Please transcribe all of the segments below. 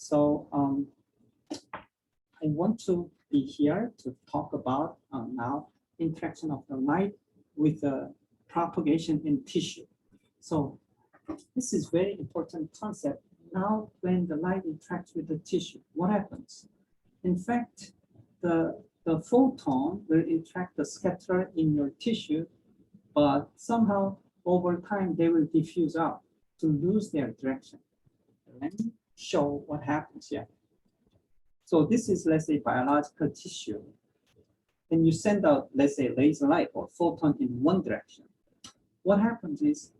So I want to be here to talk about now interaction of the light with the propagation in tissue. So this is very important concept. Now, when the light interacts with the tissue, what happens? In fact, the photon will interact the scatter in your tissue, but somehow over time they will diffuse out to lose their direction. Let me show what happens here. So this is, let's say, biological tissue. And you send out, let's say, laser light or photon in one direction. What happens is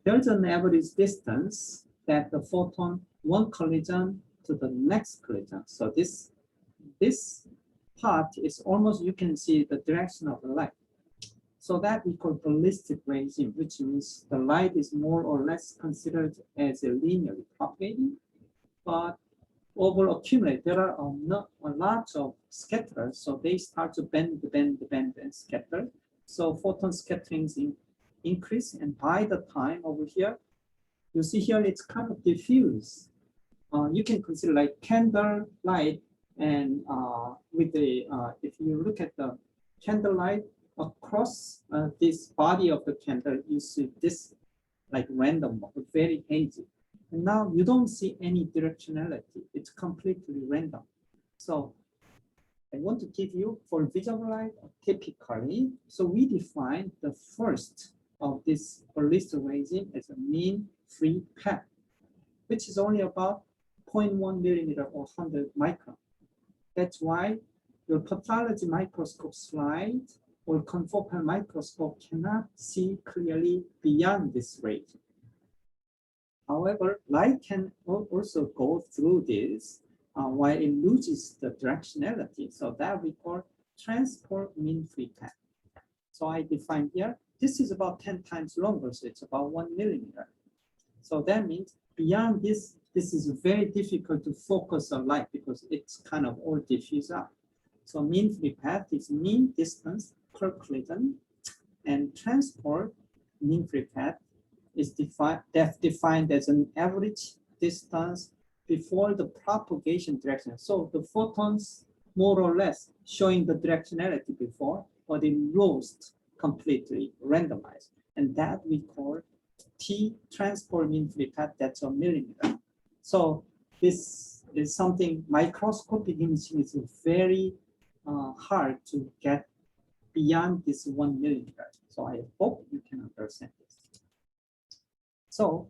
there's an average distance that the photon, one collision to the next collision. So this part is almost, you can see the direction of the light. So that we call ballistic regime, which means the light is more or less considered as a linearly propagating, but over accumulate, there are a lot of scatterers, so they start to bend, and scatter. So photon scatterings increase, and by the time over here, you see here it's kind of diffuse. You can consider like candle light, and with the if you look at the candle light across this body of the candle, you see this like random, very hazy. And now you don't see any directionality. It's completely random. So I want to give you for visible light typically. So we define the first of this ballistic regime as a mean free path, which is only about 0.1 millimeter or 100 micron. That's why your pathology microscope slide or confocal microscope cannot see clearly beyond this range. However, light can also go through this while it loses the directionality. So that we call transport mean free path. So I define here, this is about 10 times longer, so it's about 1 millimeter. So that means beyond this, this is very difficult to focus on light because it's kind of all diffused out. So mean free path is mean distance per collision, and transport mean free path is defined as an average distance before the propagation direction. So the photons more or less showing the directionality before, but it lost completely randomized. And that we call T transport mean free path, that's a millimeter. So this is something microscopic imaging is very hard to get beyond this 1 millimeter. So I hope you can understand this. So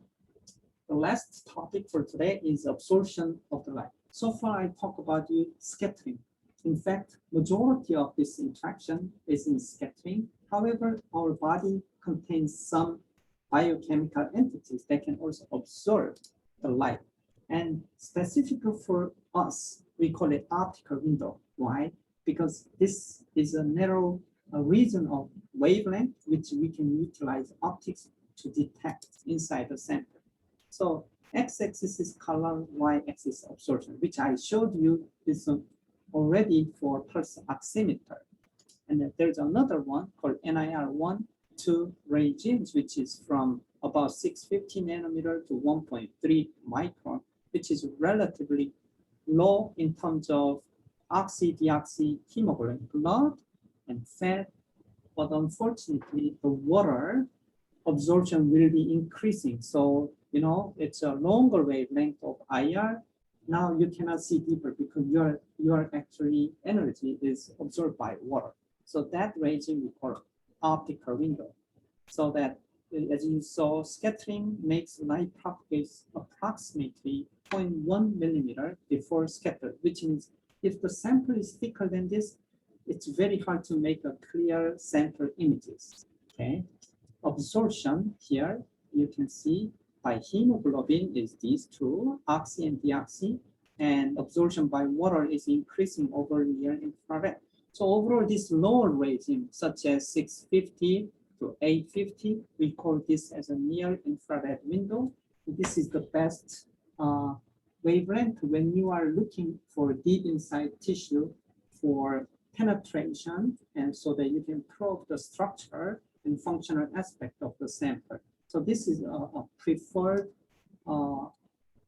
the last topic for today is absorption of the light. So far I talked about scattering. In fact, majority of this interaction is in scattering. However, our body contains some biochemical entities that can also absorb the light. And specifically for us, we call it optical window. Why? Because this is a narrow region of wavelength which we can utilize optics to detect inside the sample. So x-axis is color, y-axis absorption, which I showed you this already for pulse oximeter. And then there's another one called NIR1, 2 regimes, which is from about 650 nanometer to 1.3 micron, which is relatively low in terms of oxy-deoxy hemoglobin, blood and fat. But unfortunately, the water absorption will be increasing. So, you know, it's a longer wavelength of IR. Now you cannot see deeper because your actually energy is absorbed by water. So that regime we call optical window. So that, as you saw, scattering makes light propagate approximately 0.1 millimeter before scatter, which means if the sample is thicker than this, it's very hard to make a clear sample images. Okay. Absorption here, you can see by hemoglobin is these two, oxy and deoxy, and absorption by water is increasing over near infrared. So overall, this lower regime, such as 650 to 850, we call this as a near infrared window. This is the best wavelength when you are looking for deep inside tissue for penetration, and so that you can probe the structure and functional aspect of the sample. So this is a preferred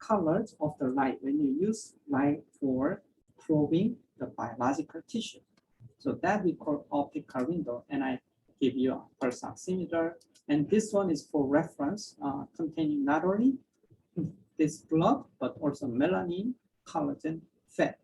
colors of the light when you use light for probing the biological tissue. So that we call optical window, and I give you a first oximeter. And this one is for reference, containing not only this blood, but also melanin, collagen, fat.